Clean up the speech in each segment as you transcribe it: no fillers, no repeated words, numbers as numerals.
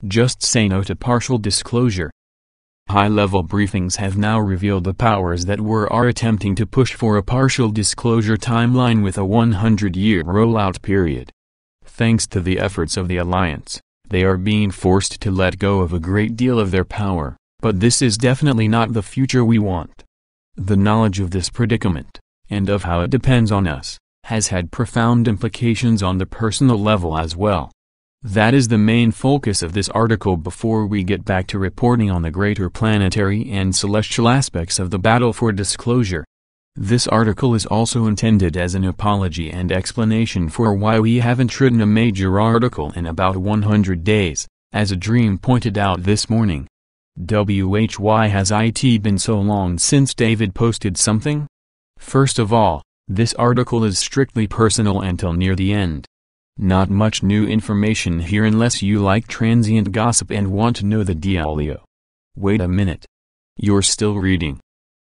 Just say no to partial disclosure. High-level briefings have now revealed the powers that are attempting to push for a partial disclosure timeline with a 100-year rollout period. Thanks to the efforts of the alliance, they are being forced to let go of a great deal of their power, but this is definitely not the future we want. The knowledge of this predicament, and of how it depends on us, has had profound implications on the personal level as well. That is the main focus of this article before we get back to reporting on the greater planetary and celestial aspects of the battle for disclosure. This article is also intended as an apology and explanation for why we haven't written a major article in about 100 days, as a dream pointed out this morning. Why has it been so long since David posted something? First of all, this article is strictly personal until near the end. Not much new information here unless you like transient gossip and want to know the dealio. Wait a minute. You're still reading.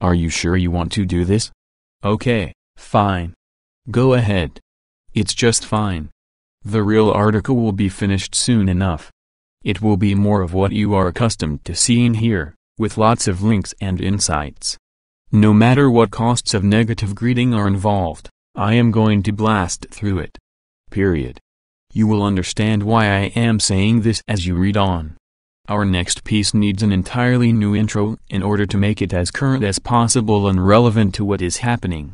Are you sure you want to do this? Okay, fine. Go ahead. It's just fine. The real article will be finished soon enough. It will be more of what you are accustomed to seeing here, with lots of links and insights. No matter what costs of negative greeting are involved, I am going to blast through it. Period. You will understand why I am saying this as you read on. Our next piece needs an entirely new intro in order to make it as current as possible and relevant to what is happening.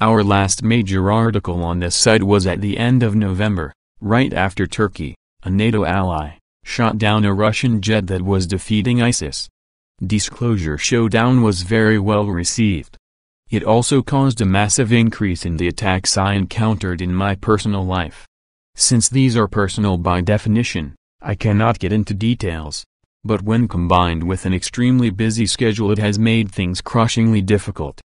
Our last major article on this site was at the end of November, right after Turkey, a NATO ally, shot down a Russian jet that was defeating ISIS. Disclosure Showdown was very well received. It also caused a massive increase in the attacks I encountered in my personal life. Since these are personal by definition, I cannot get into details. But when combined with an extremely busy schedule, it has made things crushingly difficult.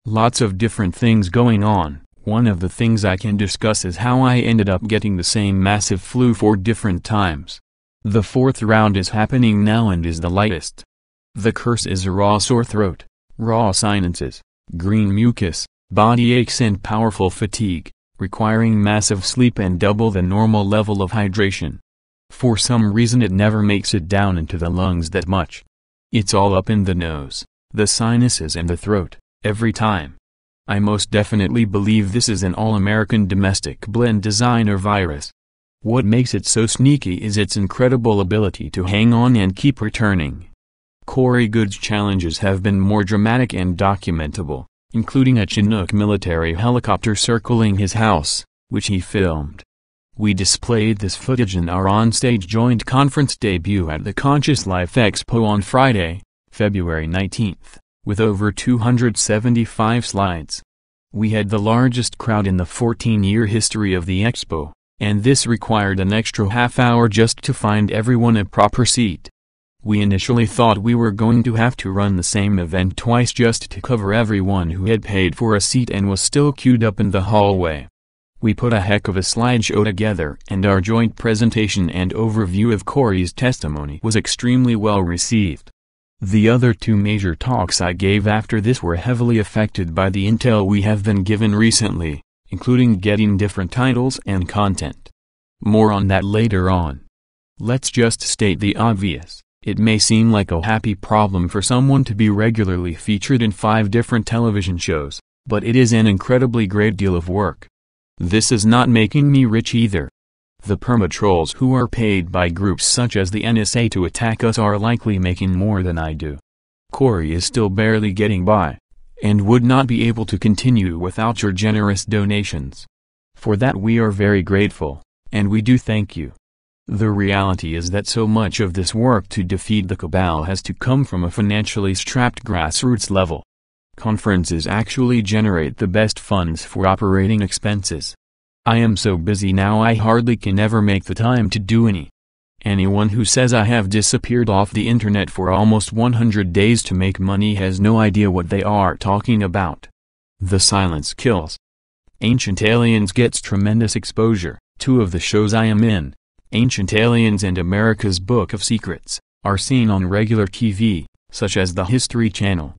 Lots of different things going on. One of the things I can discuss is how I ended up getting the same massive flu 4 different times. The 4th round is happening now and is the lightest. The curse is a raw sore throat, raw sinuses, green mucus, body aches and powerful fatigue, requiring massive sleep and double the normal level of hydration. For some reason it never makes it down into the lungs that much. It's all up in the nose, the sinuses and the throat, every time. I most definitely believe this is an all-American domestic blend designer virus. What makes it so sneaky is its incredible ability to hang on and keep returning. Corey Good's challenges have been more dramatic and documentable, including a Chinook military helicopter circling his house, which he filmed. We displayed this footage in our onstage joint conference debut at the Conscious Life Expo on Friday, February 19th, with over 275 slides. We had the largest crowd in the 14-year history of the expo, and this required an extra half hour just to find everyone a proper seat. We initially thought we were going to have to run the same event twice just to cover everyone who had paid for a seat and was still queued up in the hallway. We put a heck of a slideshow together, and our joint presentation and overview of Corey's testimony was extremely well received. The other 2 major talks I gave after this were heavily affected by the intel we have been given recently, including getting different titles and content. More on that later on. Let's just state the obvious. It may seem like a happy problem for someone to be regularly featured in 5 different television shows, but it is an incredibly great deal of work. This is not making me rich either. The perma-trolls who are paid by groups such as the NSA to attack us are likely making more than I do. Corey is still barely getting by, and would not be able to continue without your generous donations. For that we are very grateful, and we do thank you. The reality is that so much of this work to defeat the cabal has to come from a financially strapped grassroots level. Conferences actually generate the best funds for operating expenses. I am so busy now I hardly can ever make the time to do any. Anyone who says I have disappeared off the internet for almost 100 days to make money has no idea what they are talking about. The silence kills. Ancient Aliens gets tremendous exposure. 2 of the shows I am in, Ancient Aliens and America's Book of Secrets, are seen on regular TV, such as the History Channel.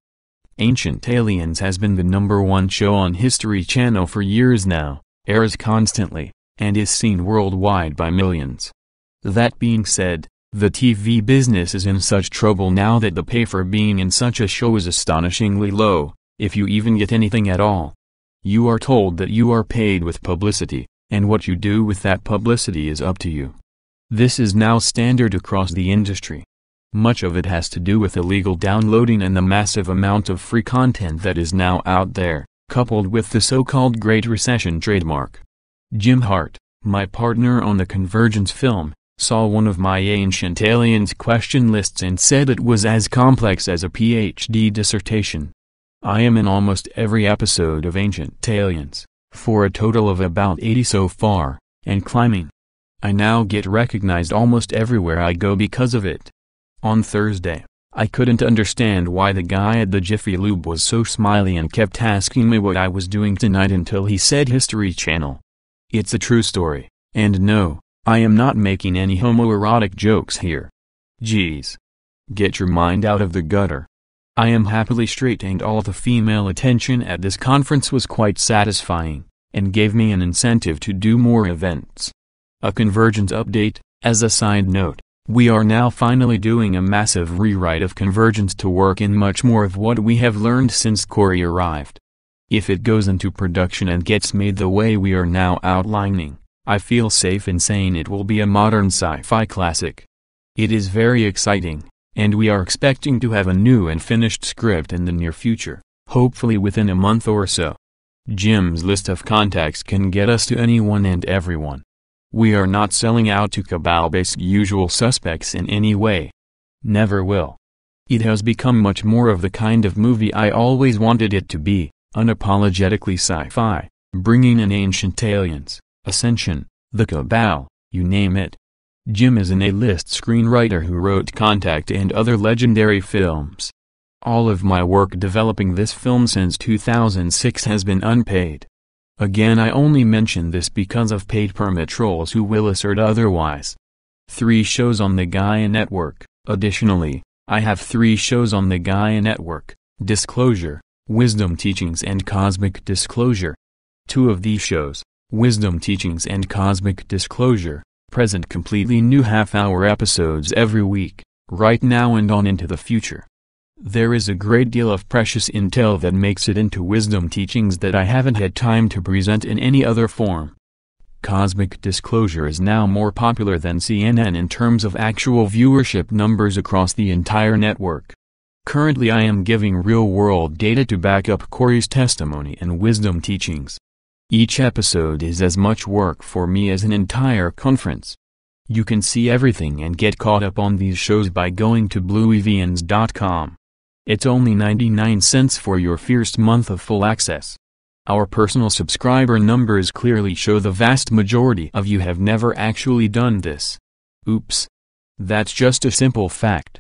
Ancient Aliens has been the #1 show on History Channel for years now, airs constantly, and is seen worldwide by millions. That being said, The TV business is in such trouble now that the pay for being in such a show is astonishingly low, if you even get anything at all. You are told that you are paid with publicity, and what you do with that publicity is up to you. This is now standard across the industry. Much of it has to do with illegal downloading and the massive amount of free content that is now out there, coupled with the so-called Great Recession trademark. Jim Hart, my partner on the Convergence film, saw one of my Ancient Aliens question lists and said it was as complex as a PhD dissertation. I am in almost every episode of Ancient Aliens, for a total of about 80 so far, and climbing. I now get recognized almost everywhere I go because of it. On Thursday, I couldn't understand why the guy at the Jiffy Lube was so smiley and kept asking me what I was doing tonight until he said History Channel. It's a true story, and no, I am not making any homoerotic jokes here. Geez. Get your mind out of the gutter. I am happily straight, and all the female attention at this conference was quite satisfying, and gave me an incentive to do more events. A Convergence update, as a side note. We are now finally doing a massive rewrite of Convergence to work in much more of what we have learned since Corey arrived. If it goes into production and gets made the way we are now outlining, I feel safe in saying it will be a modern sci-fi classic. It is very exciting, and we are expecting to have a new and finished script in the near future, hopefully within a month or so. Jim's list of contacts can get us to anyone and everyone. We are not selling out to cabal-based usual suspects in any way. Never will. It has become much more of the kind of movie I always wanted it to be, unapologetically sci-fi, bringing in Ancient Aliens, Ascension, the Cabal, you name it. Jim is an A-list screenwriter who wrote Contact and other legendary films. All of my work developing this film since 2006 has been unpaid. Again, I only mention this because of paid permit trolls who will assert otherwise. 3 shows on the Gaia Network. Additionally, I have 3 shows on the Gaia Network: Disclosure, Wisdom Teachings and Cosmic Disclosure. 2 of these shows, Wisdom Teachings and Cosmic Disclosure, present completely new half-hour episodes every week, right now and on into the future. There is a great deal of precious intel that makes it into Wisdom Teachings that I haven't had time to present in any other form. Cosmic Disclosure is now more popular than CNN in terms of actual viewership numbers across the entire network. Currently I am giving real-world data to back up Corey's testimony and Wisdom Teachings. Each episode is as much work for me as an entire conference. You can see everything and get caught up on these shows by going to blueevians.com. It's only 99 cents for your first month of full access. Our personal subscriber numbers clearly show the vast majority of you have never actually done this. Oops. That's just a simple fact.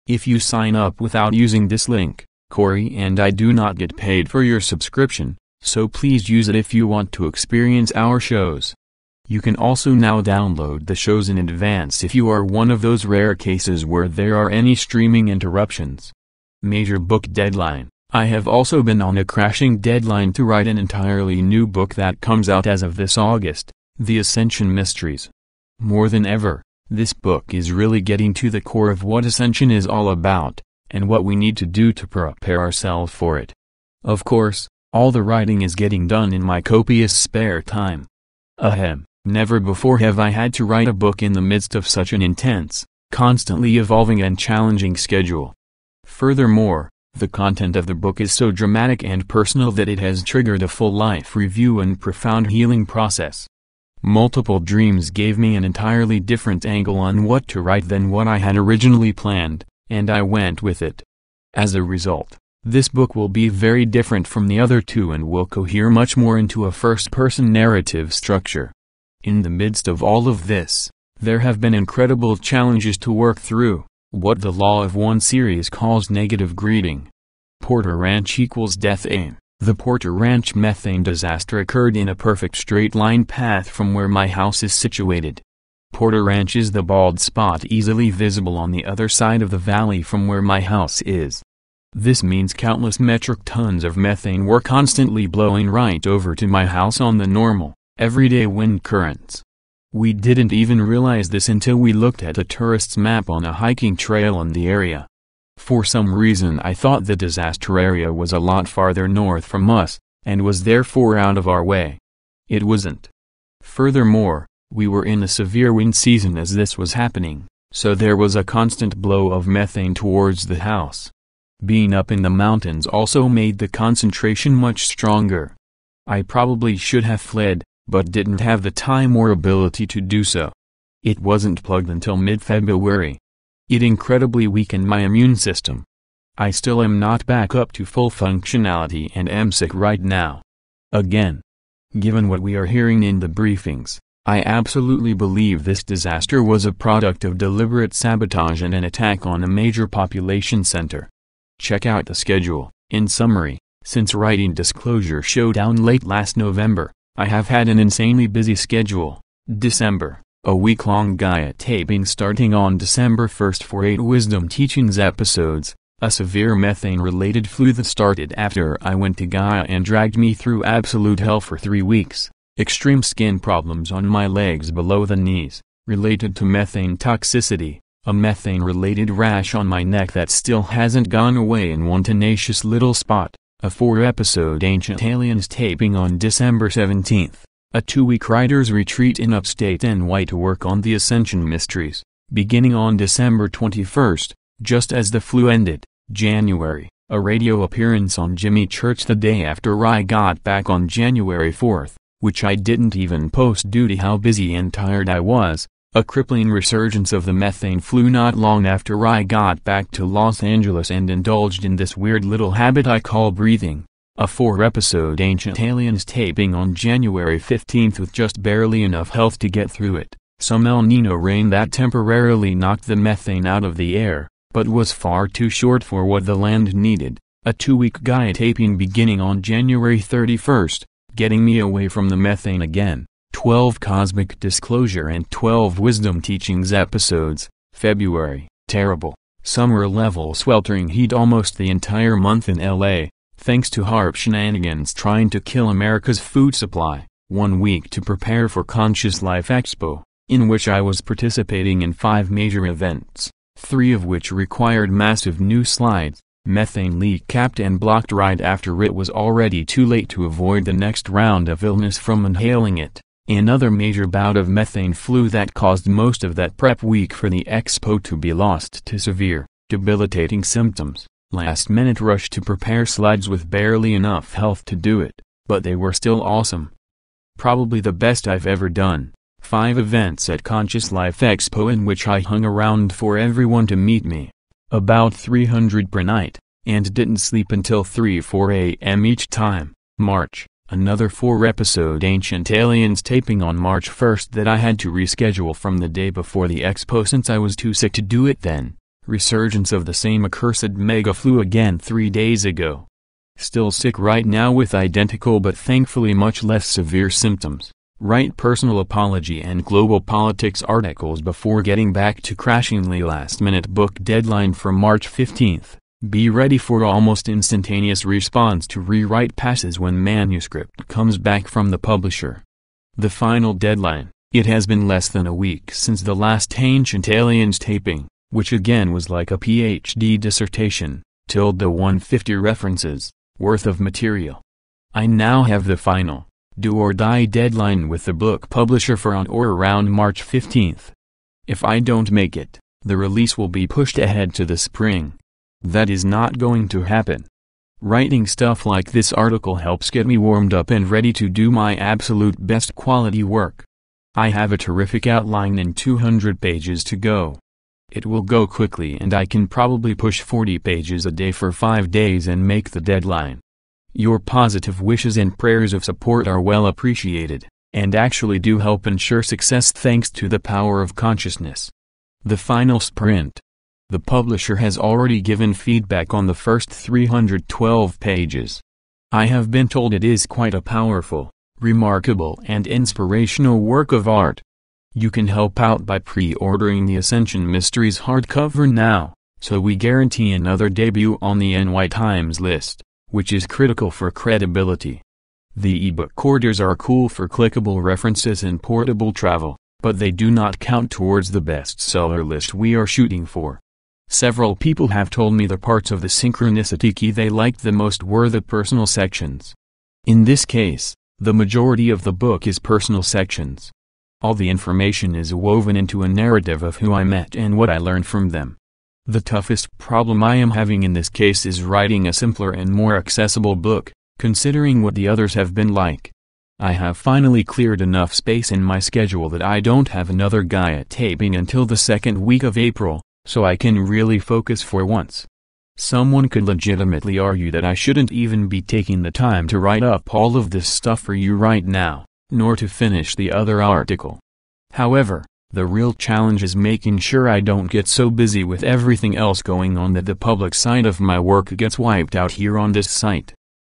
If you sign up without using this link, Corey and I do not get paid for your subscription, so please use it if you want to experience our shows. You can also now download the shows in advance if you are one of those rare cases where there are any streaming interruptions. Major book deadline. I have also been on a crashing deadline to write an entirely new book that comes out as of this August, The Ascension Mysteries. More than ever, this book is really getting to the core of what Ascension is all about, and what we need to do to prepare ourselves for it. Of course, all the writing is getting done in my copious spare time. Ahem, never before have I had to write a book in the midst of such an intense, constantly evolving and challenging schedule. Furthermore, the content of the book is so dramatic and personal that it has triggered a full life review and profound healing process. Multiple dreams gave me an entirely different angle on what to write than what I had originally planned, and I went with it. As a result, this book will be very different from the other 2 and will cohere much more into a first-person narrative structure. In the midst of all of this, there have been incredible challenges to work through. What the Law of One series calls negative greeting. Porter Ranch equals death aim. The Porter Ranch methane disaster occurred in a perfect straight-line path from where my house is situated. Porter Ranch is the bald spot easily visible on the other side of the valley from where my house is. This means countless metric tons of methane were constantly blowing right over to my house on the normal, everyday wind currents. We didn't even realize this until we looked at a tourist's map on a hiking trail in the area. For some reason I thought the disaster area was a lot farther north from us, and was therefore out of our way. It wasn't. Furthermore, we were in a severe wind season as this was happening, so there was a constant blow of methane towards the house. Being up in the mountains also made the concentration much stronger. I probably should have fled, but didn't have the time or ability to do so. It wasn't plugged until mid-February. It incredibly weakened my immune system. I still am not back up to full functionality and am sick right now. Again. Given what we are hearing in the briefings, I absolutely believe this disaster was a product of deliberate sabotage and an attack on a major population center. Check out the schedule. In summary, since writing Disclosure Showdown late last November, I have had an insanely busy schedule. December, a week-long Gaia taping starting on December 1st for 8 Wisdom Teachings episodes, a severe methane-related flu that started after I went to Gaia and dragged me through absolute hell for 3 weeks, extreme skin problems on my legs below the knees, related to methane toxicity, a methane-related rash on my neck that still hasn't gone away in one tenacious little spot, a 4-episode Ancient Aliens taping on December 17th, a 2-week writer's retreat in upstate NY to work on the Ascension Mysteries, beginning on December 21st, just as the flu ended. January, a radio appearance on Jimmy Church the day after I got back on January 4th, which I didn't even post due to how busy and tired I was, a crippling resurgence of the methane flu not long after I got back to Los Angeles and indulged in this weird little habit I call breathing, a 4-episode Ancient Aliens taping on January 15th with just barely enough health to get through it, some El Nino rain that temporarily knocked the methane out of the air, but was far too short for what the land needed, a 2-week Gaia taping beginning on January 31st, getting me away from the methane again, 12 Cosmic Disclosure and 12 Wisdom Teachings episodes, February, terrible, summer-level sweltering heat almost the entire month in LA, thanks to HAARP shenanigans trying to kill America's food supply, 1 week to prepare for Conscious Life Expo, in which I was participating in 5 major events. 3 of which required massive new slides, methane leak capped and blocked right after it was already too late to avoid the next round of illness from inhaling it, another major bout of methane flu that caused most of that prep week for the expo to be lost to severe, debilitating symptoms, last-minute rush to prepare slides with barely enough health to do it, but they were still awesome. Probably the best I've ever done. 5 events at Conscious Life Expo in which I hung around for everyone to meet me. About 300 per night, and didn't sleep until 3-4 a.m. each time. March, another 4-episode Ancient Aliens taping on March 1st that I had to reschedule from the day before the expo since I was too sick to do it then. Resurgence of the same accursed mega flu again 3 days ago. Still sick right now with identical but thankfully much less severe symptoms. Write personal apology and global politics articles before getting back to crashingly last-minute book deadline for March 15th. Be ready for almost instantaneous response to rewrite passes when manuscript comes back from the publisher. The final deadline. It has been less than a week since the last Ancient Aliens taping, which again was like a PhD dissertation, tilde the 150 references, worth of material. I now have the final do-or-die deadline with the book publisher for on or around March 15th. If I don't make it, the release will be pushed ahead to the spring. That is not going to happen. Writing stuff like this article helps get me warmed up and ready to do my absolute best quality work. I have a terrific outline and 200 pages to go. It will go quickly and I can probably push 40 pages a day for 5 days and make the deadline. Your positive wishes and prayers of support are well appreciated, and actually do help ensure success thanks to the power of consciousness. The final sprint. The publisher has already given feedback on the first 312 pages. I have been told it is quite a powerful, remarkable and inspirational work of art. You can help out by pre-ordering the Ascension Mysteries hardcover now, so we guarantee another debut on the NY Times list, which is critical for credibility. The ebook orders are cool for clickable references and portable travel, but they do not count towards the bestseller list we are shooting for. Several people have told me the parts of the synchronicity key they liked the most were the personal sections. In this case, the majority of the book is personal sections. All the information is woven into a narrative of who I met and what I learned from them. The toughest problem I am having in this case is writing a simpler and more accessible book, considering what the others have been like. I have finally cleared enough space in my schedule that I don't have another guy at taping until the second week of April, so I can really focus for once. Someone could legitimately argue that I shouldn't even be taking the time to write up all of this stuff for you right now, nor to finish the other article. However, the real challenge is making sure I don't get so busy with everything else going on that the public side of my work gets wiped out here on this site.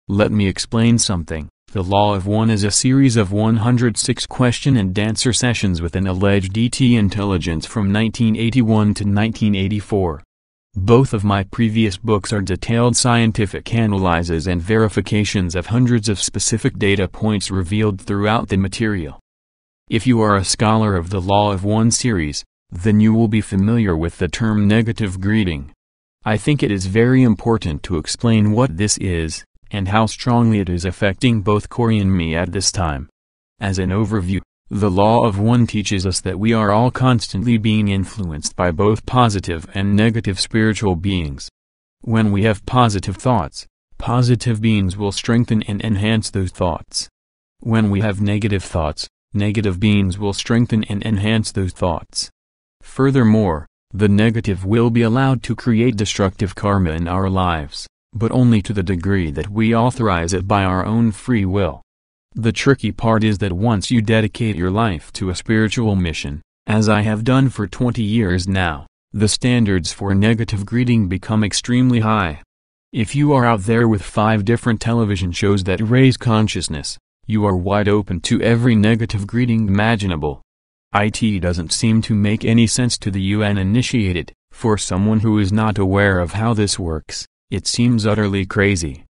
Let me explain something. The Law of One is a series of 106 question and answer sessions with an alleged ET intelligence from 1981 to 1984. Both of my previous books are detailed scientific analyses and verifications of hundreds of specific data points revealed throughout the material. If you are a scholar of the Law of One series, then you will be familiar with the term negative greeting. I think it is very important to explain what this is, and how strongly it is affecting both Corey and me at this time. As an overview, the Law of One teaches us that we are all constantly being influenced by both positive and negative spiritual beings. When we have positive thoughts, positive beings will strengthen and enhance those thoughts. When we have negative thoughts, negative beings will strengthen and enhance those thoughts. Furthermore, the negative will be allowed to create destructive karma in our lives, but only to the degree that we authorize it by our own free will. The tricky part is that once you dedicate your life to a spiritual mission, as I have done for 20 years now, the standards for negative greeting become extremely high. If you are out there with 5 different television shows that raise consciousness, you are wide open to every negative greeting imaginable. It doesn't seem to make any sense to the uninitiated. For someone who is not aware of how this works, it seems utterly crazy.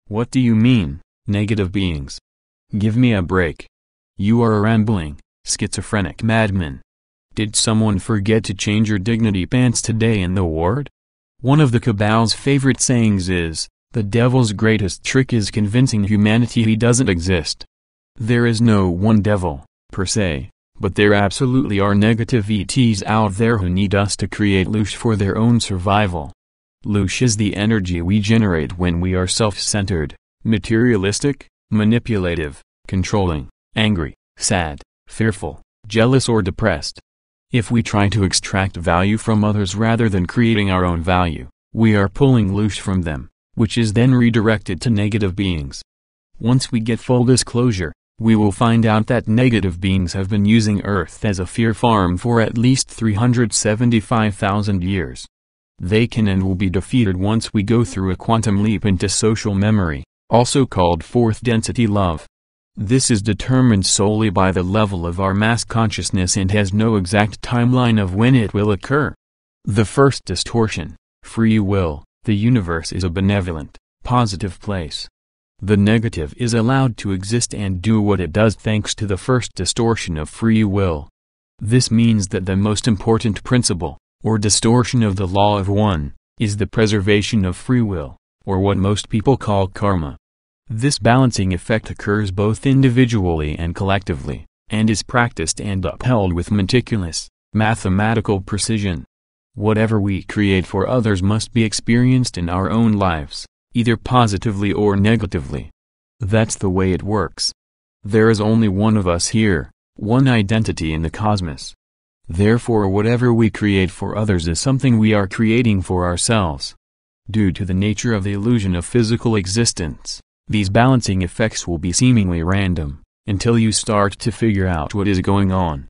What do you mean, negative beings? Give me a break. You are a rambling, schizophrenic madman. Did someone forget to change your dignity pants today in the ward? One of the cabal's favorite sayings is, the devil's greatest trick is convincing humanity he doesn't exist. There is no one devil, per se, but there absolutely are negative ETs out there who need us to create loosh for their own survival. Loosh is the energy we generate when we are self-centered, materialistic, manipulative, controlling, angry, sad, fearful, jealous or depressed. If we try to extract value from others rather than creating our own value, we are pulling loosh from them, which is then redirected to negative beings. Once we get full disclosure, we will find out that negative beings have been using Earth as a fear farm for at least 375,000 years. They can and will be defeated once we go through a quantum leap into social memory, also called fourth density love. This is determined solely by the level of our mass consciousness and has no exact timeline of when it will occur. The first distortion, free will. The universe is a benevolent, positive place. The negative is allowed to exist and do what it does thanks to the first distortion of free will. This means that the most important principle, or distortion of the Law of One, is the preservation of free will, or what most people call karma. This balancing effect occurs both individually and collectively, and is practiced and upheld with meticulous, mathematical precision. Whatever we create for others must be experienced in our own lives, either positively or negatively. That's the way it works. There is only one of us here, one identity in the cosmos. Therefore whatever we create for others is something we are creating for ourselves. Due to the nature of the illusion of physical existence, these balancing effects will be seemingly random, until you start to figure out what is going on.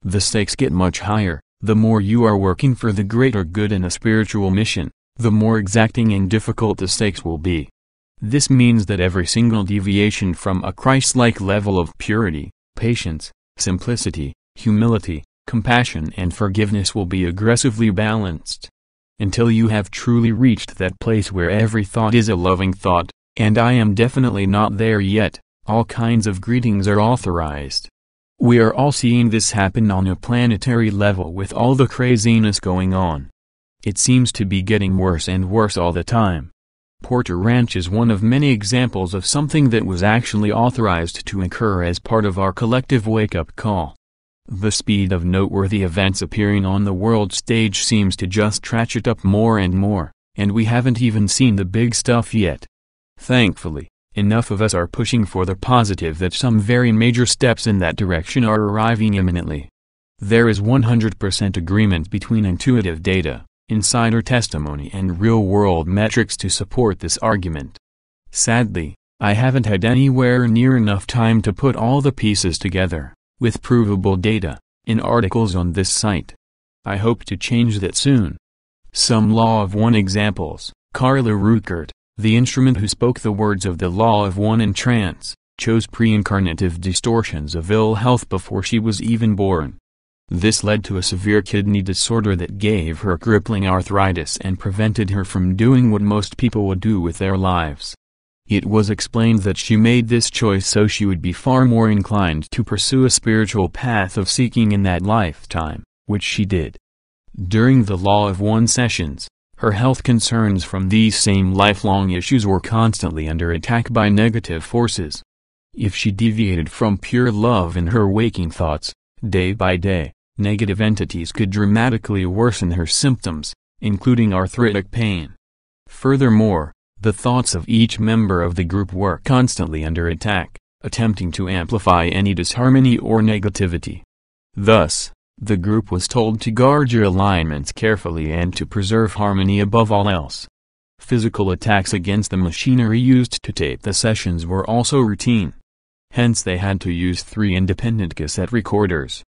The stakes get much higher. The more you are working for the greater good in a spiritual mission, the more exacting and difficult the stakes will be. This means that every single deviation from a Christ-like level of purity, patience, simplicity, humility, compassion and forgiveness will be aggressively balanced. Until you have truly reached that place where every thought is a loving thought, and I am definitely not there yet, all kinds of greetings are authorized. We are all seeing this happen on a planetary level with all the craziness going on. It seems to be getting worse and worse all the time. Porter Ranch is one of many examples of something that was actually authorized to occur as part of our collective wake-up call. The speed of noteworthy events appearing on the world stage seems to just ratchet up more and more, and we haven't even seen the big stuff yet. Thankfully, enough of us are pushing for the positive that some very major steps in that direction are arriving imminently. There is 100% agreement between intuitive data, insider testimony and real-world metrics to support this argument. Sadly, I haven't had anywhere near enough time to put all the pieces together, with provable data, in articles on this site. I hope to change that soon. Some Law of One examples. Carla Rueckert, the instrument who spoke the words of the Law of One in trance, chose pre-incarnative distortions of ill health before she was even born. This led to a severe kidney disorder that gave her crippling arthritis and prevented her from doing what most people would do with their lives. It was explained that she made this choice so she would be far more inclined to pursue a spiritual path of seeking in that lifetime, which she did. During the Law of One sessions, her health concerns from these same lifelong issues were constantly under attack by negative forces. If she deviated from pure love in her waking thoughts, day by day, negative entities could dramatically worsen her symptoms, including arthritic pain. Furthermore, the thoughts of each member of the group were constantly under attack, attempting to amplify any disharmony or negativity. Thus, the group was told to guard your alignments carefully and to preserve harmony above all else. Physical attacks against the machinery used to tape the sessions were also routine. Hence they had to use 3 independent cassette recorders.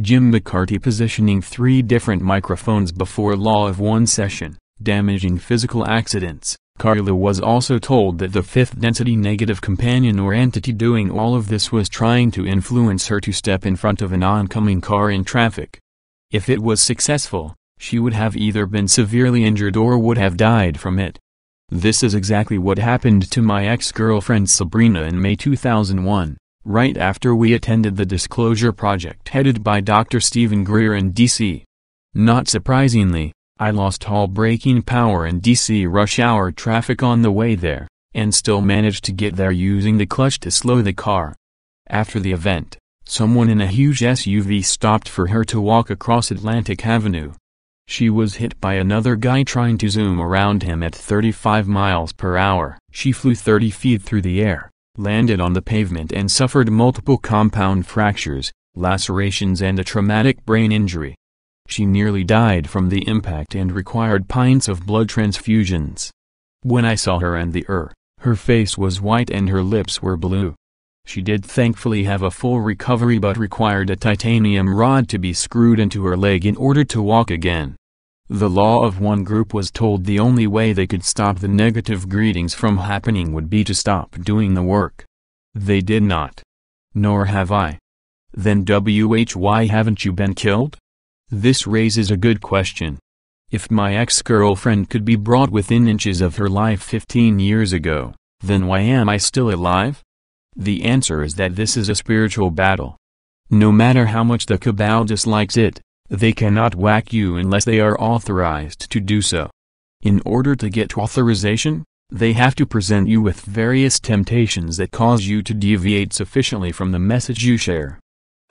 Jim McCarty positioning 3 different microphones before Law of One session, damaging physical accidents. Carla was also told that the 5th density negative companion or entity doing all of this was trying to influence her to step in front of an oncoming car in traffic. If it was successful, she would have either been severely injured or would have died from it. This is exactly what happened to my ex-girlfriend Sabrina in May 2001, right after we attended the Disclosure Project headed by Dr. Stephen Greer in D.C. Not surprisingly, I lost all braking power in DC rush hour traffic on the way there, and still managed to get there using the clutch to slow the car. After the event, someone in a huge SUV stopped for her to walk across Atlantic Avenue. She was hit by another guy trying to zoom around him at 35 miles per hour. She flew 30 feet through the air, landed on the pavement and suffered multiple compound fractures, lacerations and a traumatic brain injury. She nearly died from the impact and required pints of blood transfusions. When I saw her and her face was white and her lips were blue. She did thankfully have a full recovery but required a titanium rod to be screwed into her leg in order to walk again. The Law of One group was told the only way they could stop the negative greetings from happening would be to stop doing the work. They did not. Nor have I. Then why haven't you been killed? This raises a good question. If my ex-girlfriend could be brought within inches of her life 15 years ago, then why am I still alive? The answer is that this is a spiritual battle. No matter how much the cabal dislikes it, they cannot whack you unless they are authorized to do so. In order to get authorization, they have to present you with various temptations that cause you to deviate sufficiently from the message you share.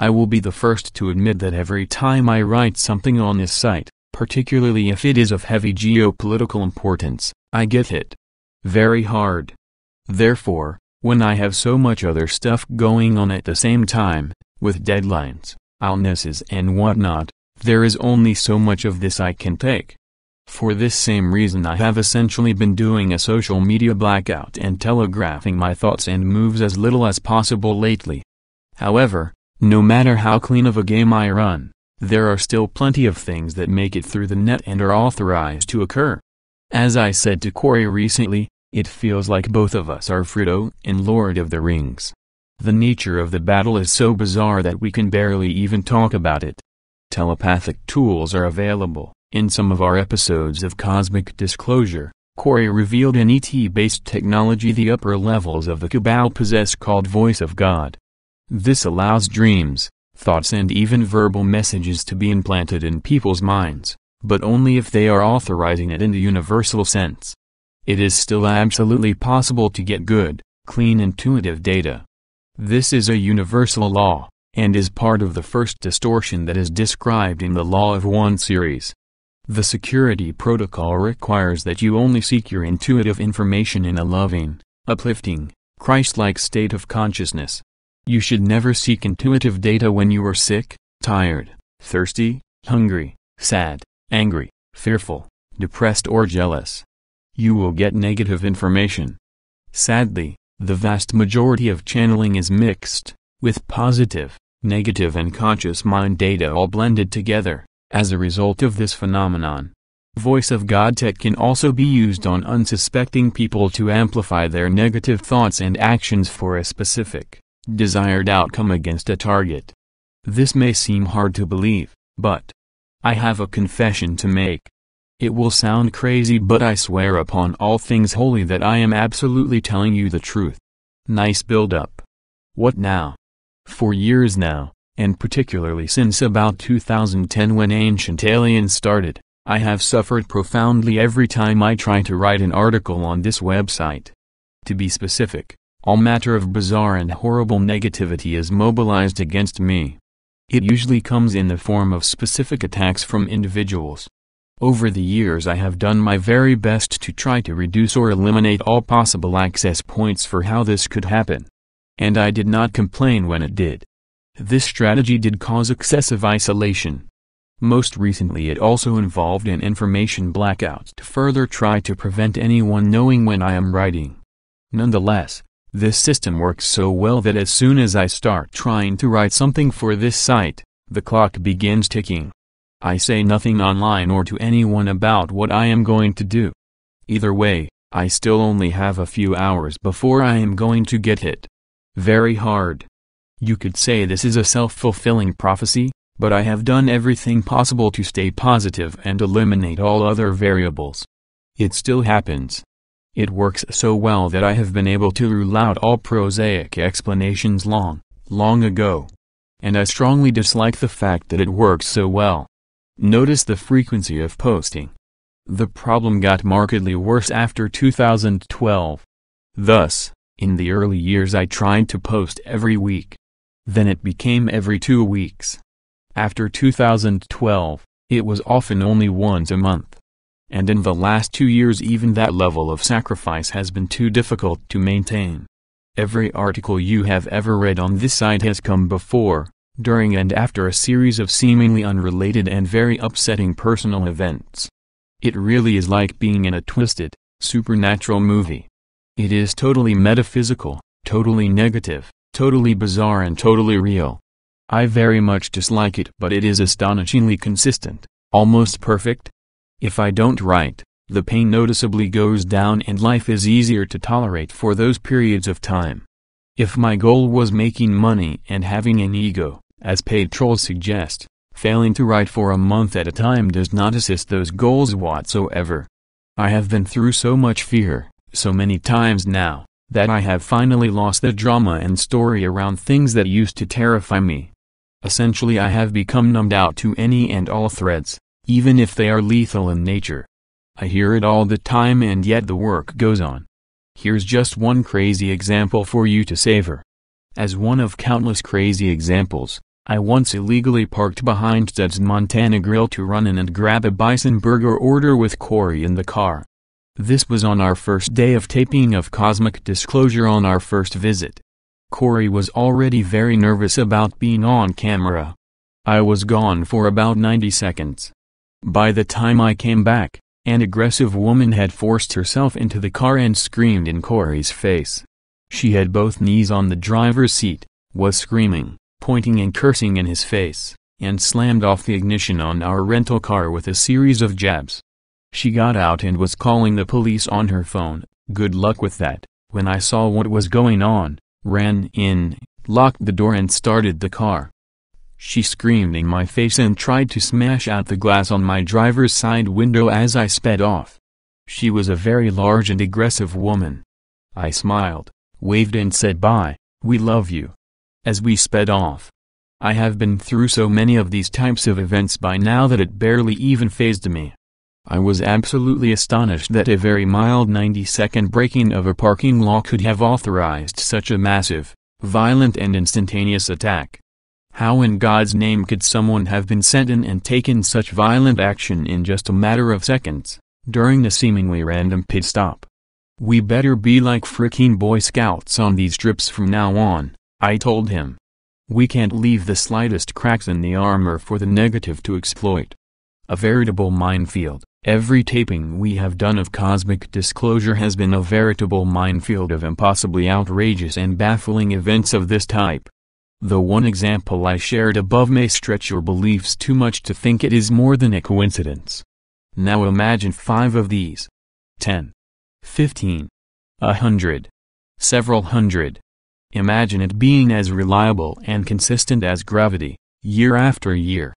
I will be the first to admit that every time I write something on this site, particularly if it is of heavy geopolitical importance, I get hit very hard. Therefore, when I have so much other stuff going on at the same time, with deadlines, illnesses and whatnot, there is only so much of this I can take. For this same reason I have essentially been doing a social media blackout and telegraphing my thoughts and moves as little as possible lately. However, no matter how clean of a game I run, there are still plenty of things that make it through the net and are authorized to occur. As I said to Corey recently, it feels like both of us are Frodo in Lord of the Rings. The nature of the battle is so bizarre that we can barely even talk about it. Telepathic tools are available. In some of our episodes of Cosmic Disclosure, Corey revealed an ET-based technology the upper levels of the Cabal possess called Voice of God. This allows dreams, thoughts and even verbal messages to be implanted in people's minds, but only if they are authorizing it in the universal sense. It is still absolutely possible to get good, clean intuitive data. This is a universal law, and is part of the first distortion that is described in the Law of One series. The security protocol requires that you only seek your intuitive information in a loving, uplifting, Christ-like state of consciousness. You should never seek intuitive data when you are sick, tired, thirsty, hungry, sad, angry, fearful, depressed or jealous. You will get negative information. Sadly, the vast majority of channeling is mixed, with positive, negative and conscious mind data all blended together. As a result of this phenomenon, Voice of God tech can also be used on unsuspecting people to amplify their negative thoughts and actions for a specific, desired outcome against a target. This may seem hard to believe, but I have a confession to make. It will sound crazy, but I swear upon all things holy that I am absolutely telling you the truth. Nice build-up. What now? For years now, and particularly since about 2010 when Ancient Aliens started, I have suffered profoundly every time I try to write an article on this website. To be specific, all matter of bizarre and horrible negativity is mobilized against me. It usually comes in the form of specific attacks from individuals. Over the years I have done my very best to try to reduce or eliminate all possible access points for how this could happen. And I did not complain when it did. This strategy did cause excessive isolation. Most recently it also involved an information blackout to further try to prevent anyone knowing when I am writing. Nonetheless, this system works so well that as soon as I start trying to write something for this site, the clock begins ticking. I say nothing online or to anyone about what I am going to do. Either way, I still only have a few hours before I am going to get hit. Very hard. You could say this is a self-fulfilling prophecy, but I have done everything possible to stay positive and eliminate all other variables. It still happens. It works so well that I have been able to rule out all prosaic explanations long ago. And I strongly dislike the fact that it works so well. Notice the frequency of posting. The problem got markedly worse after 2012. Thus, in the early years I tried to post every week. Then it became every 2 weeks. After 2012, it was often only once a month. And in the last 2 years even that level of sacrifice has been too difficult to maintain. Every article you have ever read on this site has come before, during and after a series of seemingly unrelated and very upsetting personal events. It really is like being in a twisted, supernatural movie. It is totally metaphysical, totally negative, totally bizarre and totally real. I very much dislike it, but it is astonishingly consistent, almost perfect. If I don't write, the pain noticeably goes down and life is easier to tolerate for those periods of time. If my goal was making money and having an ego, as paid trolls suggest, failing to write for a month at a time does not assist those goals whatsoever. I have been through so much fear, so many times now, that I have finally lost the drama and story around things that used to terrify me. Essentially I have become numbed out to any and all threats, even if they are lethal in nature. I hear it all the time and yet the work goes on. Here's just one crazy example for you to savor. As one of countless crazy examples, I once illegally parked behind Zed's Montana Grill to run in and grab a bison burger order with Corey in the car. This was on our first day of taping of Cosmic Disclosure on our first visit. Corey was already very nervous about being on camera. I was gone for about 90 seconds. By the time I came back, an aggressive woman had forced herself into the car and screamed in Corey's face. She had both knees on the driver's seat, was screaming, pointing and cursing in his face, and slammed off the ignition on our rental car with a series of jabs. She got out and was calling the police on her phone. Good luck with that. When I saw what was going on, ran in, locked the door and started the car. She screamed in my face and tried to smash out the glass on my driver's side window as I sped off. She was a very large and aggressive woman. I smiled, waved and said bye, we love you. As we sped off, I have been through so many of these types of events by now that it barely even fazed me. I was absolutely astonished that a very mild 90-second breaking of a parking law could have authorized such a massive, violent and instantaneous attack. How in God's name could someone have been sent in and taken such violent action in just a matter of seconds, during a seemingly random pit stop? We better be like frickin' Boy Scouts on these trips from now on, I told him. We can't leave the slightest cracks in the armor for the negative to exploit. A veritable minefield. Every taping we have done of Cosmic Disclosure has been a veritable minefield of impossibly outrageous and baffling events of this type. The one example I shared above may stretch your beliefs too much to think it is more than a coincidence. Now imagine 5 of these. 10. 15. 100. Several hundred. Imagine it being as reliable and consistent as gravity, year after year.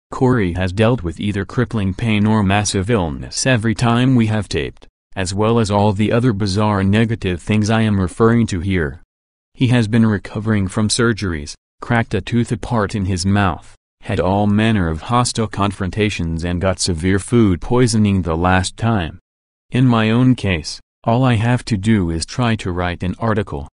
Corey has dealt with either crippling pain or massive illness every time we have taped, as well as all the other bizarre negative things I am referring to here. He has been recovering from surgeries, cracked a tooth apart in his mouth, had all manner of hostile confrontations and got severe food poisoning the last time. In my own case, all I have to do is try to write an article.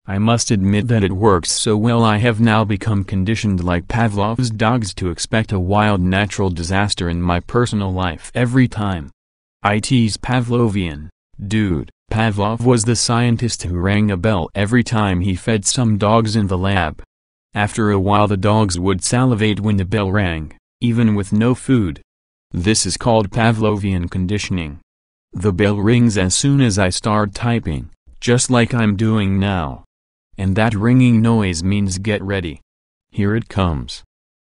I must admit that it works so well I have now become conditioned like Pavlov's dogs to expect a wild natural disaster in my personal life every time. It's Pavlovian, dude. Pavlov was the scientist who rang a bell every time he fed some dogs in the lab. After a while the dogs would salivate when the bell rang, even with no food. This is called Pavlovian conditioning. The bell rings as soon as I start typing, just like I'm doing now. And that ringing noise means get ready. Here it comes.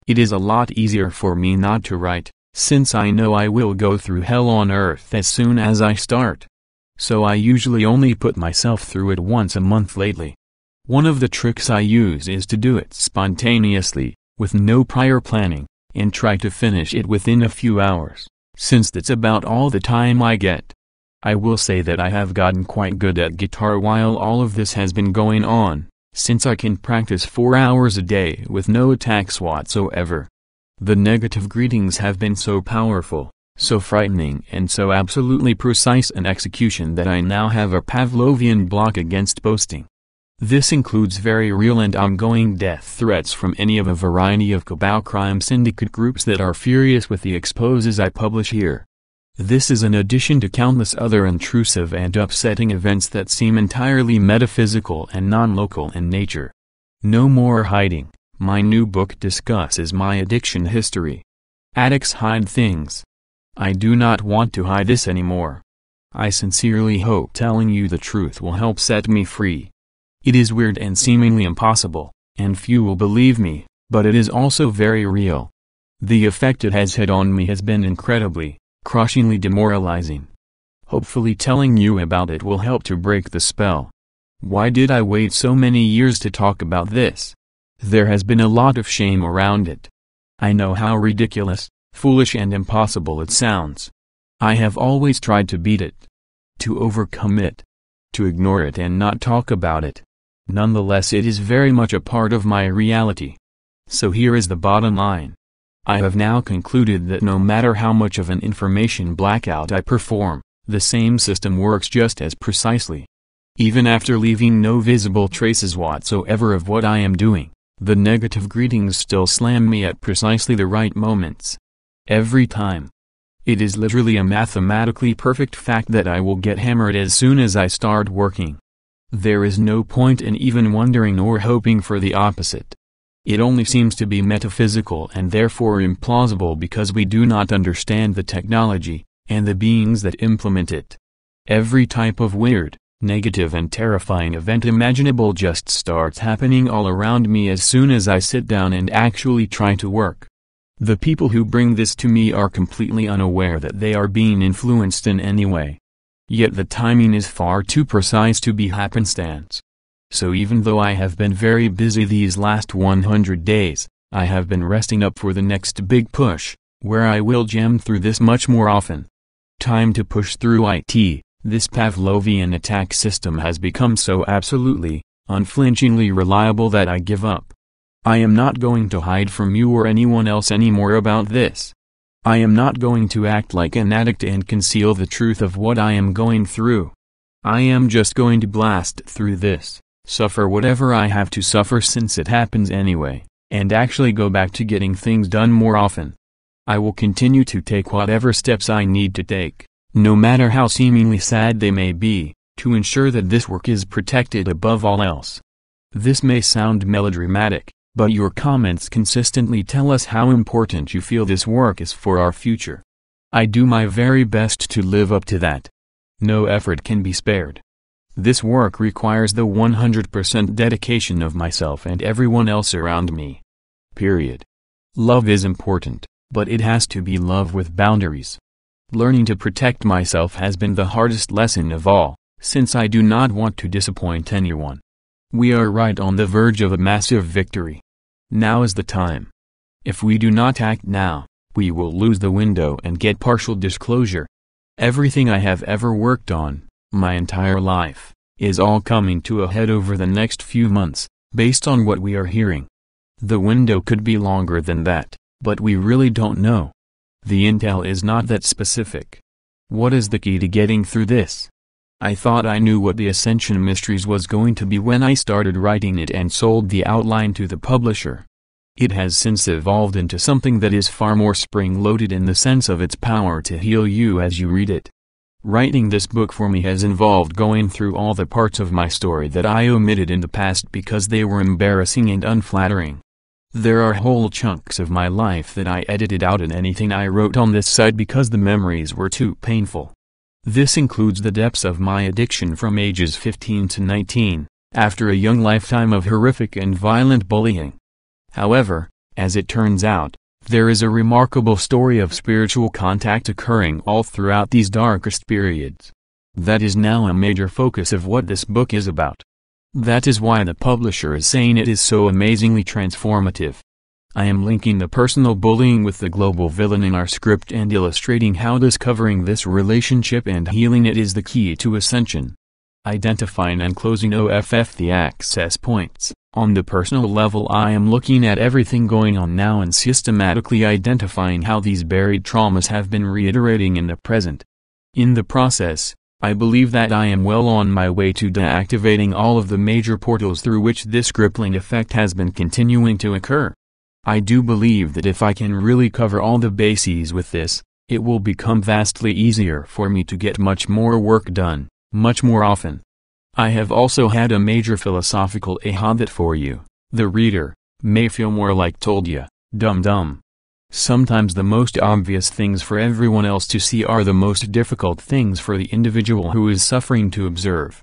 It is a lot easier for me not to write, since I know I will go through hell on earth as soon as I start. So I usually only put myself through it once a month lately. One of the tricks I use is to do it spontaneously, with no prior planning, and try to finish it within a few hours, since that's about all the time I get. I will say that I have gotten quite good at guitar while all of this has been going on, since I can practice 4 hours a day with no attacks whatsoever. The negative greetings have been so powerful, so frightening and so absolutely precise in execution that I now have a Pavlovian block against boasting. This includes very real and ongoing death threats from any of a variety of cabal crime syndicate groups that are furious with the exposes I publish here. This is in addition to countless other intrusive and upsetting events that seem entirely metaphysical and non-local in nature. No more hiding. My new book discusses my addiction history. Addicts hide things. I do not want to hide this anymore. I sincerely hope telling you the truth will help set me free. It is weird and seemingly impossible, and few will believe me, but it is also very real. The effect it has had on me has been incredibly, crushingly demoralizing. Hopefully telling you about it will help to break the spell. Why did I wait so many years to talk about this? There has been a lot of shame around it. I know how ridiculous, foolish and impossible it sounds. I have always tried to beat it, to overcome it, to ignore it and not talk about it. Nonetheless, it is very much a part of my reality. So here is the bottom line. I have now concluded that no matter how much of an information blackout I perform, the same system works just as precisely. Even after leaving no visible traces whatsoever of what I am doing, the negative greetings still slam me at precisely the right moments. Every time. It is literally a mathematically perfect fact that I will get hammered as soon as I start working. There is no point in even wondering or hoping for the opposite. It only seems to be metaphysical and therefore implausible because we do not understand the technology, and the beings that implement it. Every type of weird, negative and terrifying event imaginable just starts happening all around me as soon as I sit down and actually try to work. The people who bring this to me are completely unaware that they are being influenced in any way. Yet the timing is far too precise to be happenstance. So even though I have been very busy these last 100 days, I have been resting up for the next big push, where I will jam through this much more often. Time to push through it. This Pavlovian attack system has become so absolutely, unflinchingly reliable that I give up. I am not going to hide from you or anyone else anymore about this. I am not going to act like an addict and conceal the truth of what I am going through. I am just going to blast through this, suffer whatever I have to suffer since it happens anyway, and actually go back to getting things done more often. I will continue to take whatever steps I need to take, no matter how seemingly sad they may be, to ensure that this work is protected above all else. This may sound melodramatic, but your comments consistently tell us how important you feel this work is for our future. I do my very best to live up to that. No effort can be spared. This work requires the 100% dedication of myself and everyone else around me. Period. Love is important, but it has to be love with boundaries. Learning to protect myself has been the hardest lesson of all, since I do not want to disappoint anyone. We are right on the verge of a massive victory. Now is the time. If we do not act now, we will lose the window and get partial disclosure. Everything I have ever worked on, my entire life, is all coming to a head over the next few months, based on what we are hearing. The window could be longer than that, but we really don't know. The intel is not that specific. What is the key to getting through this? I thought I knew what the Ascension Mysteries was going to be when I started writing it and sold the outline to the publisher. It has since evolved into something that is far more spring-loaded in the sense of its power to heal you as you read it. Writing this book for me has involved going through all the parts of my story that I omitted in the past because they were embarrassing and unflattering. There are whole chunks of my life that I edited out in anything I wrote on this site because the memories were too painful. This includes the depths of my addiction from ages 15 to 19, after a young lifetime of horrific and violent bullying. However, as it turns out, there is a remarkable story of spiritual contact occurring all throughout these darkest periods. That is now a major focus of what this book is about. That is why the publisher is saying it is so amazingly transformative. I am linking the personal bullying with the global villain in our script and illustrating how discovering this relationship and healing it is the key to ascension. Identifying and closing the access points. On the personal level, I am looking at everything going on now and systematically identifying how these buried traumas have been reiterating in the present. In the process, I believe that I am well on my way to deactivating all of the major portals through which this crippling effect has been continuing to occur. I do believe that if I can really cover all the bases with this, it will become vastly easier for me to get much more work done, much more often. I have also had a major philosophical aha that for you, the reader, may feel more like told ya, dum-dum. Sometimes the most obvious things for everyone else to see are the most difficult things for the individual who is suffering to observe.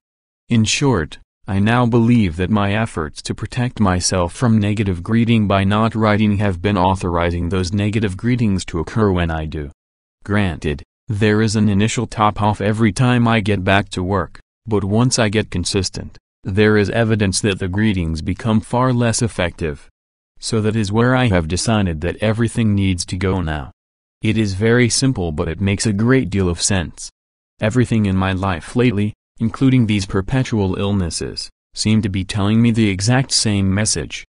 In short, I now believe that my efforts to protect myself from negative greeting by not writing have been authorizing those negative greetings to occur when I do. Granted, there is an initial top-off every time I get back to work, but once I get consistent, there is evidence that the greetings become far less effective. So that is where I have decided that everything needs to go now. It is very simple, but it makes a great deal of sense. Everything in my life lately, including these perpetual illnesses, seem to be telling me the exact same message.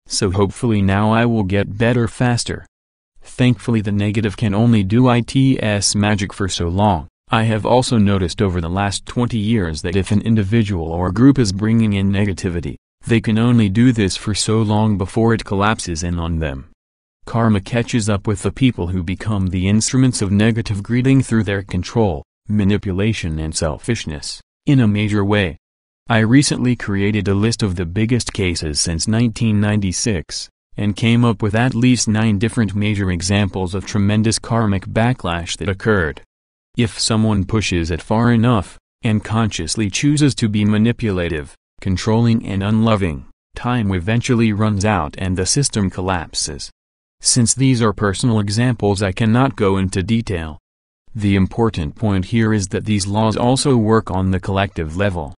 So hopefully now I will get better faster. Thankfully the negative can only do its magic for so long. I have also noticed over the last 20 years that if an individual or group is bringing in negativity, they can only do this for so long before it collapses in on them. Karma catches up with the people who become the instruments of negative greeting through their control, manipulation and selfishness, in a major way. I recently created a list of the biggest cases since 1996, and came up with at least 9 different major examples of tremendous karmic backlash that occurred. If someone pushes it far enough, and consciously chooses to be manipulative, controlling and unloving, time eventually runs out and the system collapses. Since these are personal examples, I cannot go into detail. The important point here is that these laws also work on the collective level.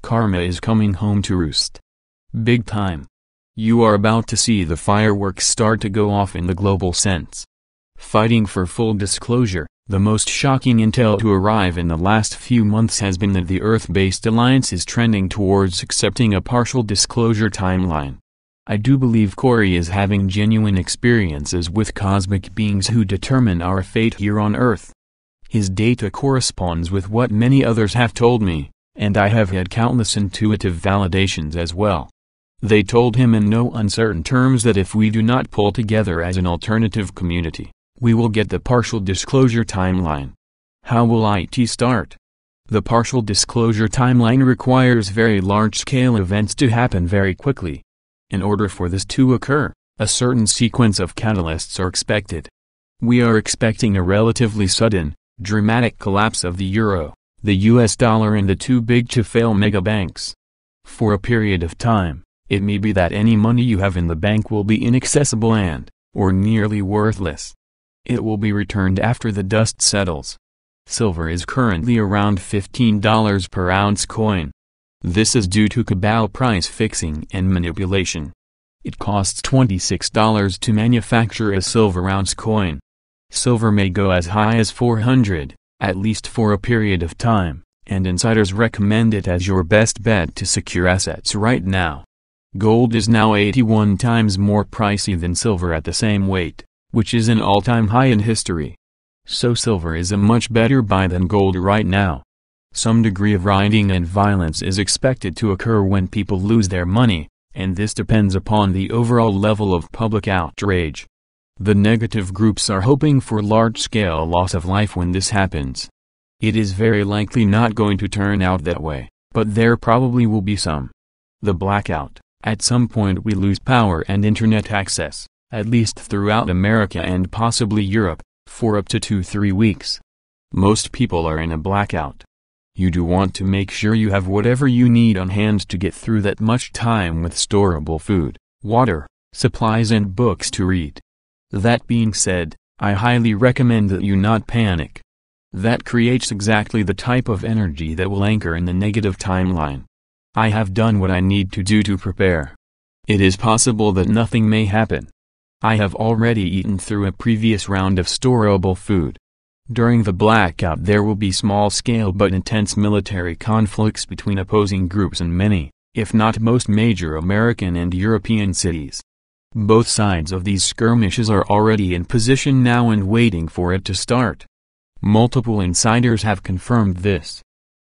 Karma is coming home to roost. Big time. You are about to see the fireworks start to go off in the global sense. Fighting for full disclosure, the most shocking intel to arrive in the last few months has been that the Earth-based alliance is trending towards accepting a partial disclosure timeline. I do believe Corey is having genuine experiences with cosmic beings who determine our fate here on Earth. His data corresponds with what many others have told me, and I have had countless intuitive validations as well. They told him in no uncertain terms that if we do not pull together as an alternative community, we will get the partial disclosure timeline. How will IT start? The partial disclosure timeline requires very large-scale events to happen very quickly. In order for this to occur, a certain sequence of catalysts are expected. We are expecting a relatively sudden, dramatic collapse of the euro, the US dollar and the too-big-to-fail mega-banks. For a period of time, it may be that any money you have in the bank will be inaccessible or nearly worthless. It will be returned after the dust settles. Silver is currently around $15 per ounce coin. This is due to cabal price fixing and manipulation. It costs $26 to manufacture a silver ounce coin. Silver may go as high as $400, at least for a period of time, and insiders recommend it as your best bet to secure assets right now. Gold is now 81 times more pricey than silver at the same weight, which is an all-time high in history. So silver is a much better buy than gold right now. Some degree of rioting and violence is expected to occur when people lose their money, and this depends upon the overall level of public outrage. The negative groups are hoping for large-scale loss of life when this happens. It is very likely not going to turn out that way, but there probably will be some. The blackout. At some point we lose power and internet access, at least throughout America and possibly Europe, for up to 2-3 weeks. Most people are in a blackout. You do want to make sure you have whatever you need on hand to get through that much time with storable food, water, supplies and books to read. That being said, I highly recommend that you not panic. That creates exactly the type of energy that will anchor in the negative timeline. I have done what I need to do to prepare. It is possible that nothing may happen. I have already eaten through a previous round of storable food. During the blackout there will be small-scale but intense military conflicts between opposing groups in many, if not most major American and European cities. Both sides of these skirmishes are already in position now and waiting for it to start. Multiple insiders have confirmed this.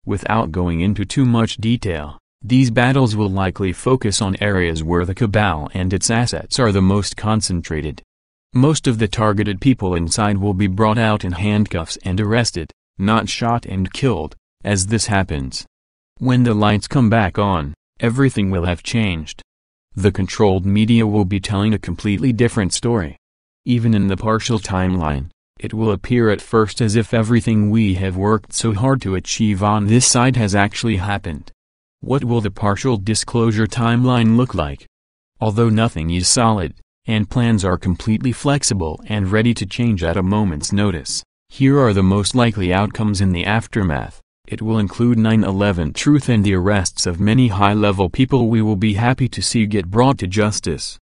Without going into too much detail, these battles will likely focus on areas where the cabal and its assets are the most concentrated. Most of the targeted people inside will be brought out in handcuffs and arrested, not shot and killed, as this happens. When the lights come back on, everything will have changed. The controlled media will be telling a completely different story. Even in the partial timeline, it will appear at first as if everything we have worked so hard to achieve on this side has actually happened. What will the partial disclosure timeline look like? Although nothing is solid, and plans are completely flexible and ready to change at a moment's notice, here are the most likely outcomes in the aftermath. It will include 9/11 truth and the arrests of many high-level people we will be happy to see get brought to justice.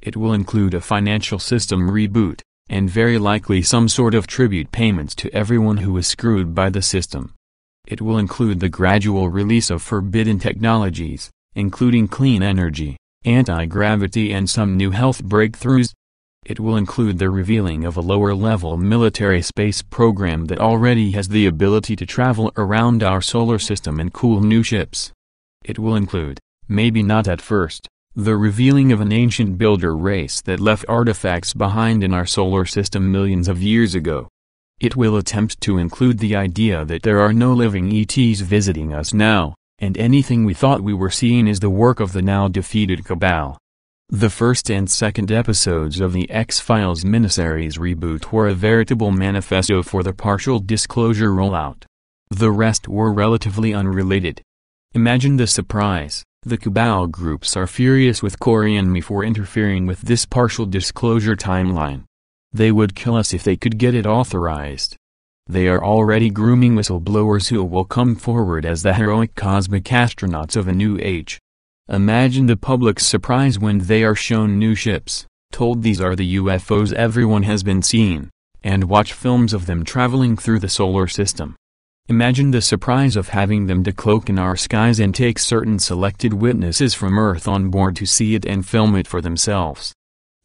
It will include a financial system reboot, and very likely some sort of tribute payments to everyone who was screwed by the system. It will include the gradual release of forbidden technologies, including clean energy, anti-gravity and some new health breakthroughs. It will include the revealing of a lower-level military space program that already has the ability to travel around our solar system in cool new ships. It will include, maybe not at first, the revealing of an ancient builder race that left artifacts behind in our solar system millions of years ago. It will attempt to include the idea that there are no living ETs visiting us now, and anything we thought we were seeing is the work of the now defeated cabal. The first and second episodes of the X-Files miniseries reboot were a veritable manifesto for the partial disclosure rollout. The rest were relatively unrelated. Imagine the surprise. The cabal groups are furious with Corey and me for interfering with this partial disclosure timeline. They would kill us if they could get it authorized. They are already grooming whistleblowers who will come forward as the heroic cosmic astronauts of a new age. Imagine the public's surprise when they are shown new ships, told these are the UFOs everyone has been seeing, and watch films of them traveling through the solar system. Imagine the surprise of having them decloak in our skies and take certain selected witnesses from Earth on board to see it and film it for themselves.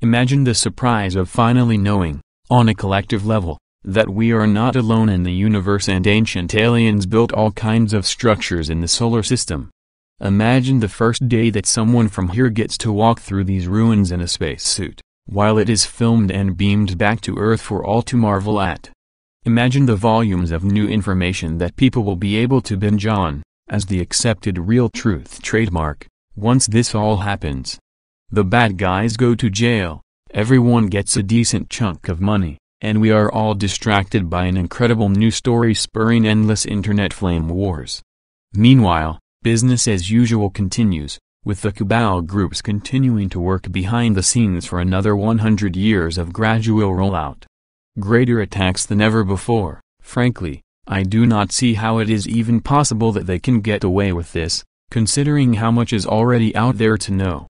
Imagine the surprise of finally knowing, on a collective level, that we are not alone in the universe and ancient aliens built all kinds of structures in the solar system. Imagine the first day that someone from here gets to walk through these ruins in a spacesuit, while it is filmed and beamed back to Earth for all to marvel at. Imagine the volumes of new information that people will be able to binge on, as the accepted real truth trademark, once this all happens. The bad guys go to jail, everyone gets a decent chunk of money, and we are all distracted by an incredible new story spurring endless internet flame wars. Meanwhile, business as usual continues, with the cabal groups continuing to work behind the scenes for another 100 years of gradual rollout. Greater attacks than ever before. Frankly, I do not see how it is even possible that they can get away with this, considering how much is already out there to know.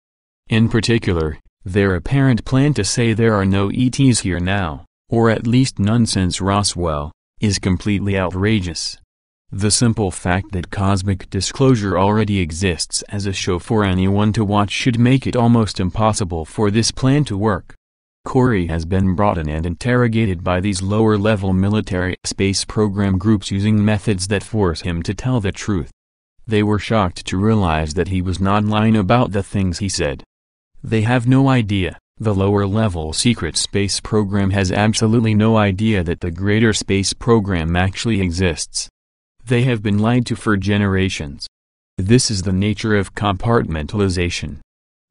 In particular, their apparent plan to say there are no ETs here now, or at least none since Roswell, is completely outrageous. The simple fact that cosmic disclosure already exists as a show for anyone to watch should make it almost impossible for this plan to work. Corey has been brought in and interrogated by these lower-level military space program groups using methods that force him to tell the truth. They were shocked to realize that he was not lying about the things he said. They have no idea, the lower-level secret space program has absolutely no idea that the greater space program actually exists. They have been lied to for generations. This is the nature of compartmentalization.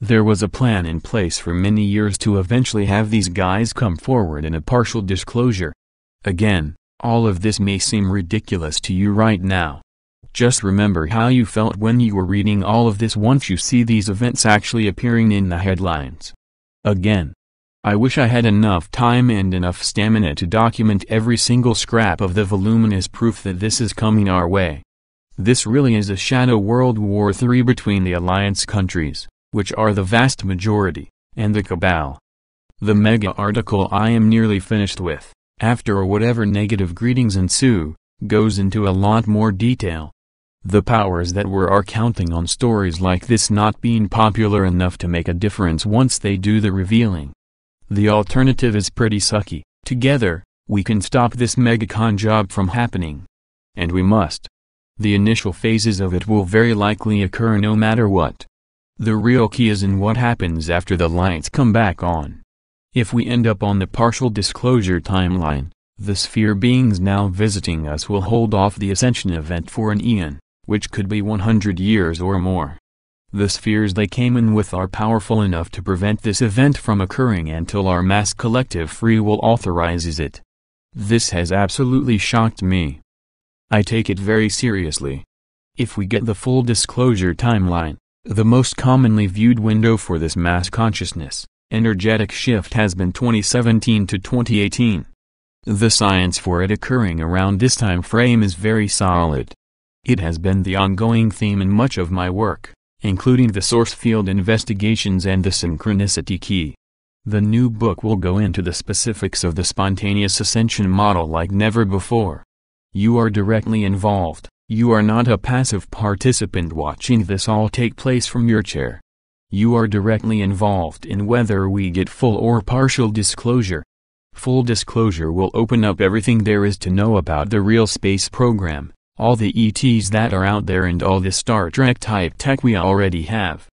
There was a plan in place for many years to eventually have these guys come forward in a partial disclosure. Again, all of this may seem ridiculous to you right now. Just remember how you felt when you were reading all of this once you see these events actually appearing in the headlines. Again, I wish I had enough time and enough stamina to document every single scrap of the voluminous proof that this is coming our way. This really is a shadow World War III between the Alliance countries, which are the vast majority, and the cabal. The mega article I am nearly finished with, after whatever negative greetings ensue, goes into a lot more detail. The powers that were are counting on stories like this not being popular enough to make a difference once they do the revealing. The alternative is pretty sucky. Together, we can stop this megacon job from happening. And we must. The initial phases of it will very likely occur no matter what. The real key is in what happens after the lights come back on. If we end up on the partial disclosure timeline, the sphere beings now visiting us will hold off the ascension event for an eon, which could be 100 years or more. The spheres they came in with are powerful enough to prevent this event from occurring until our mass collective free will authorizes it. This has absolutely shocked me. I take it very seriously. If we get the full disclosure timeline, the most commonly viewed window for this mass consciousness, energetic shift has been 2017 to 2018. The science for it occurring around this time frame is very solid. It has been the ongoing theme in much of my work, including the source field investigations and the synchronicity key. The new book will go into the specifics of the spontaneous ascension model like never before. You are directly involved, you are not a passive participant watching this all take place from your chair. You are directly involved in whether we get full or partial disclosure. Full disclosure will open up everything there is to know about the real space program, all the ETs that are out there and all the Star Trek type tech we already have.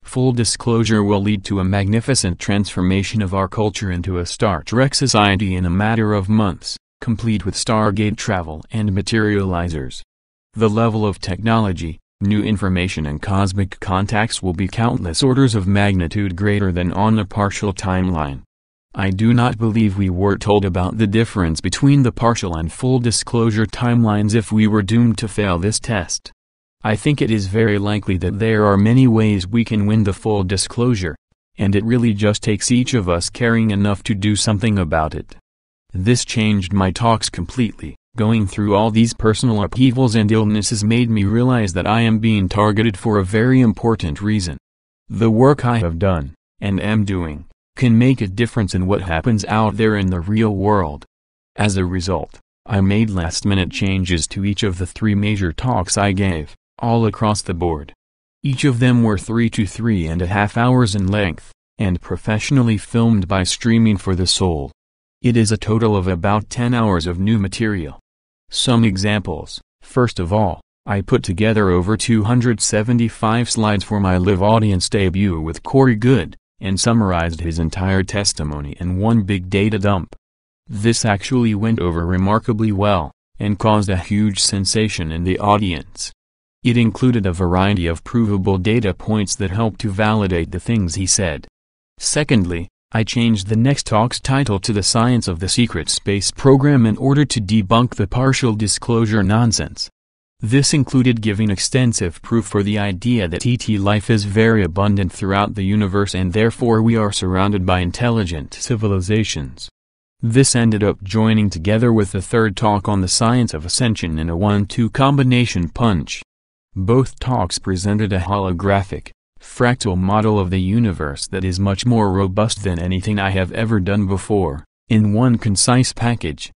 Full disclosure will lead to a magnificent transformation of our culture into a Star Trek society in a matter of months, complete with Stargate travel and materializers. The level of technology, new information and cosmic contacts will be countless orders of magnitude greater than on the partial timeline. I do not believe we were told about the difference between the partial and full disclosure timelines if we were doomed to fail this test. I think it is very likely that there are many ways we can win the full disclosure, and it really just takes each of us caring enough to do something about it. This changed my talks completely. Going through all these personal upheavals and illnesses made me realize that I am being targeted for a very important reason. The work I have done, and am doing, can make a difference in what happens out there in the real world. As a result, I made last-minute changes to each of the 3 major talks I gave, all across the board. Each of them were 3 to 3.5 hours in length, and professionally filmed by Streaming for the Soul. It is a total of about 10 hours of new material. Some examples: first of all, I put together over 275 slides for my live audience debut with Corey Good, and summarized his entire testimony in one big data dump. This actually went over remarkably well, and caused a huge sensation in the audience. It included a variety of provable data points that helped to validate the things he said. Secondly, I changed the next talk's title to The Science of the Secret Space Program in order to debunk the partial disclosure nonsense. This included giving extensive proof for the idea that ET life is very abundant throughout the universe and therefore we are surrounded by intelligent civilizations. This ended up joining together with the third talk on the science of ascension in a 1-2 combination punch. Both talks presented a holographic, fractal model of the universe that is much more robust than anything I have ever done before, in one concise package.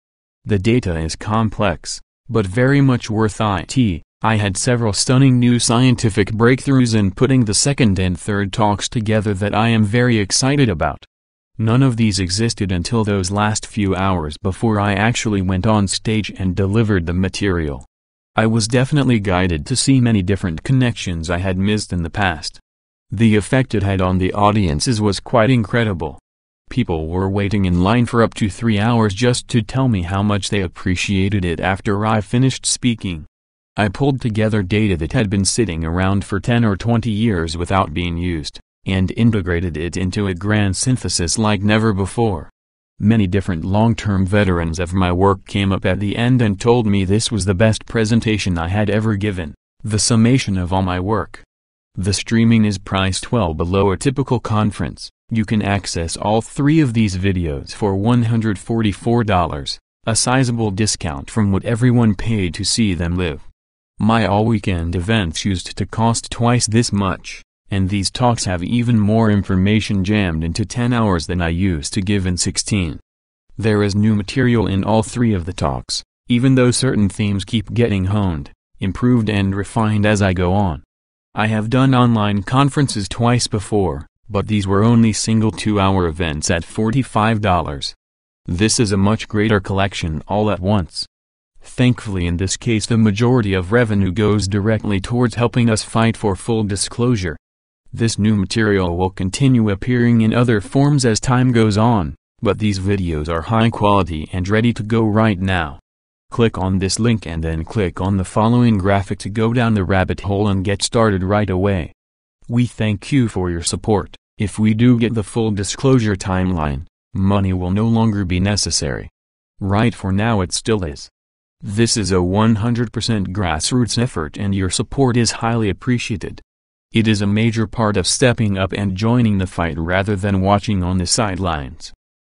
The data is complex, but very much worth it. I had several stunning new scientific breakthroughs in putting the second and third talks together that I am very excited about. None of these existed until those last few hours before I actually went on stage and delivered the material. I was definitely guided to see many different connections I had missed in the past. The effect it had on the audiences was quite incredible. People were waiting in line for up to 3 hours just to tell me how much they appreciated it after I finished speaking. I pulled together data that had been sitting around for 10 or 20 years without being used, and integrated it into a grand synthesis like never before. Many different long-term veterans of my work came up at the end and told me this was the best presentation I had ever given, the summation of all my work. The streaming is priced well below a typical conference. You can access all 3 of these videos for $144, a sizable discount from what everyone paid to see them live. My all-weekend events used to cost twice this much, and these talks have even more information jammed into 10 hours than I used to give in 16. There is new material in all 3 of the talks, even though certain themes keep getting honed, improved and refined as I go on. I have done online conferences twice before, but these were only single 2-hour events at $45. This is a much greater collection all at once. Thankfully in this case the majority of revenue goes directly towards helping us fight for full disclosure. This new material will continue appearing in other forms as time goes on, but these videos are high quality and ready to go right now. Click on this link and then click on the following graphic to go down the rabbit hole and get started right away. We thank you for your support. If we do get the full disclosure timeline, money will no longer be necessary. Right for now it still is. This is a 100% grassroots effort and your support is highly appreciated. It is a major part of stepping up and joining the fight rather than watching on the sidelines.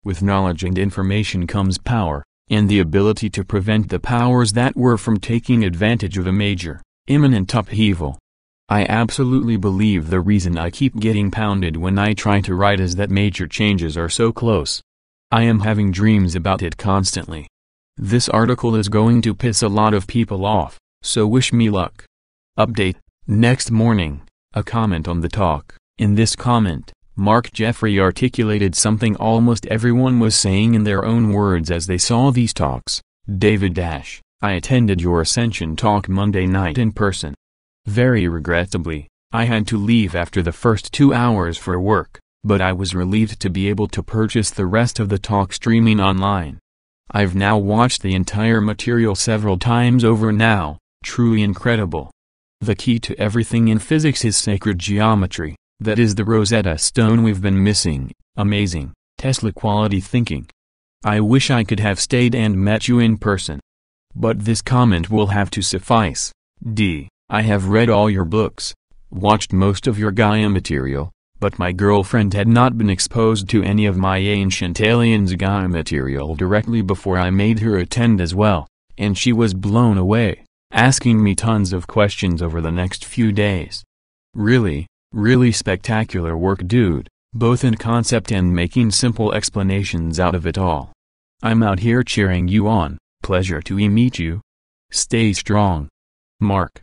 With knowledge and information comes power, and the ability to prevent the powers that were from taking advantage of a major, imminent upheaval. I absolutely believe the reason I keep getting pounded when I try to write is that major changes are so close. I am having dreams about it constantly. This article is going to piss a lot of people off, so wish me luck. Update: next morning, a comment on the talk. In this comment, Mark Jeffrey articulated something almost everyone was saying in their own words as they saw these talks. David I attended your Ascension talk Monday night in person. Very regrettably, I had to leave after the first 2 hours for work, but I was relieved to be able to purchase the rest of the talk streaming online. I've now watched the entire material several times over now, truly incredible. The key to everything in physics is sacred geometry, that is the Rosetta Stone we've been missing. Amazing, Tesla-quality thinking. I wish I could have stayed and met you in person. But this comment will have to suffice. I have read all your books, watched most of your Gaia material, but my girlfriend had not been exposed to any of my Ancient Aliens Gaia material directly before I made her attend as well, and she was blown away, asking me tons of questions over the next few days. Really spectacular work, dude, both in concept and making simple explanations out of it all. I'm out here cheering you on, Pleasure to meet you. Stay strong. Mark.